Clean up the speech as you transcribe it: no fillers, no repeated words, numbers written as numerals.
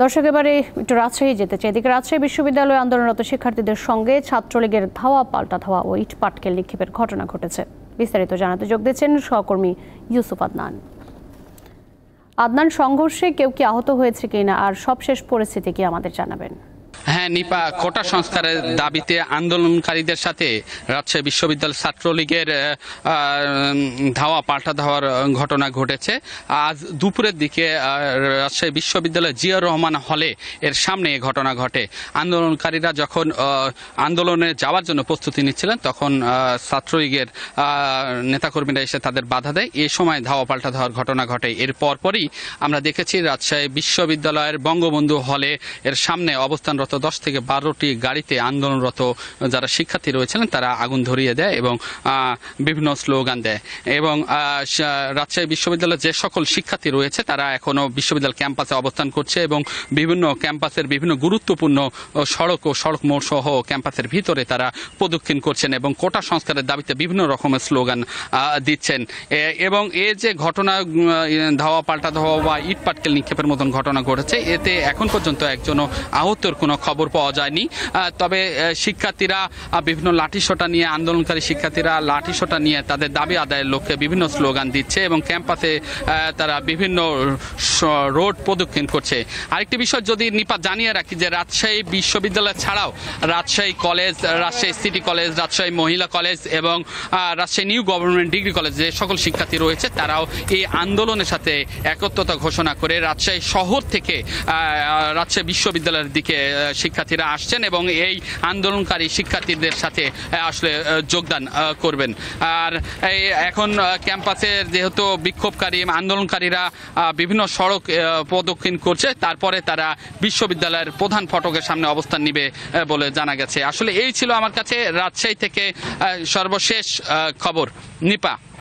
দর্শক, এবারে একটু রাজশাহী যেতে চাই। এদিকে রাজশাহী বিশ্ববিদ্যালয়ে আন্দোলনরত শিক্ষার্থীদের সঙ্গে ছাত্রলীগের ধাওয়া পাল্টা ধাওয়া ও ইট পাটকেল নিক্ষেপের ঘটনা ঘটেছে। বিস্তারিত জানাতে যোগ দিচ্ছেন সহকর্মী ইউসুফ আদনান। আদনান, সংঘর্ষে কেউ কি আহত হয়েছে কিনা আর সবশেষ পরিস্থিতি কি আমাদের জানাবেন? হ্যাঁ নিপা, কোটা সংস্কারের দাবিতে আন্দোলনকারীদের সাথে রাজশাহী বিশ্ববিদ্যালয় ছাত্রলীগের ধাওয়া পাল্টা ধাওয়ার ঘটনা ঘটেছে। আজ দুপুরের দিকে রাজশাহী বিশ্ববিদ্যালয় জিয়াউর রহমান হলে এর সামনে এই ঘটনা ঘটে। আন্দোলনকারীরা যখন আন্দোলনে যাওয়ার জন্য প্রস্তুতি নিচ্ছিলেন তখন ছাত্রলীগের নেতাকর্মীরা এসে তাদের বাধা দেয়। এই সময় ধাওয়া পাল্টা ধাওয়ার ঘটনা ঘটে। এর পরপরই আমরা দেখেছি রাজশাহী বিশ্ববিদ্যালয়ের বঙ্গবন্ধু হলে এর সামনে অবস্থানরত 10 থেকে 12টি গাড়িতে আন্দোলনরত যারা শিক্ষার্থী রয়েছিলেন তারা আগুন ধরিয়ে দেয় এবং বিভিন্ন স্লোগান দেয়। এবং রাজশাহী বিশ্ববিদ্যালয়ের যে সকল শিক্ষার্থী রয়েছে তারা এখনো বিশ্ববিদ্যালয় ক্যাম্পাসে অবস্থান করছে এবং বিভিন্ন ক্যাম্পাসের বিভিন্ন গুরুত্বপূর্ণ সড়ক ও সড়ক মোড় সহ ক্যাম্পাসের ভিতরে তারা প্রদক্ষিণ করছেন এবং কোটা সংস্কারের দাবিতে বিভিন্ন রকমের স্লোগান দিচ্ছেন। এবং এই যে ঘটনা ধাওয়া পাল্টা ধাওয়া বা ইট পাটকেল নিক্ষেপের মতন ঘটনা ঘটেছে, এতে এখন পর্যন্ত একজনও আহতর কোনো খবর পাওয়া যায়নি। তবে শিক্ষার্থীরা বিভিন্ন লাঠিসোঁটা নিয়ে, আন্দোলনকারী শিক্ষার্থীরা লাঠিসোঁটা নিয়ে তাদের দাবি আদায়ের লক্ষ্যে বিভিন্ন স্লোগান দিচ্ছে এবং ক্যাম্পাসে তারা বিভিন্ন রোড প্রদক্ষিণ করছে। আরেকটি বিষয় যদি নিপা জানিয়ে রাখি যে রাজশাহী বিশ্ববিদ্যালয় ছাড়াও Rajshahi college, Rajshahi city college, Rajshahi মহিলা কলেজ এবং Rajshahi new government degree college যে সকল শিক্ষার্থী রয়েছে তারাও এই আন্দোলনের সাথে একত্রতা ঘোষণা করে রাজশাহী শহর থেকে রাজশাহী বিশ্ববিদ্যালয়ের দিকে শিক্ষার্থীরা আসছেন এবং এই আন্দোলনকারী শিক্ষার্থীদের সাথে আসলে যোগদান করবেন। আর এখন ক্যাম্পাসের যেহেতু বিক্ষোভকারী আন্দোলনকারীরা বিভিন্ন সড়ক প্রদক্ষিণ করছে, তারপরে তারা বিশ্ববিদ্যালয়ের প্রধান ফটকের সামনে অবস্থান নিবে বলে জানা গেছে। আসলে এই ছিল আমার কাছে রাজশাহী থেকে সর্বশেষ খবর। নিপা।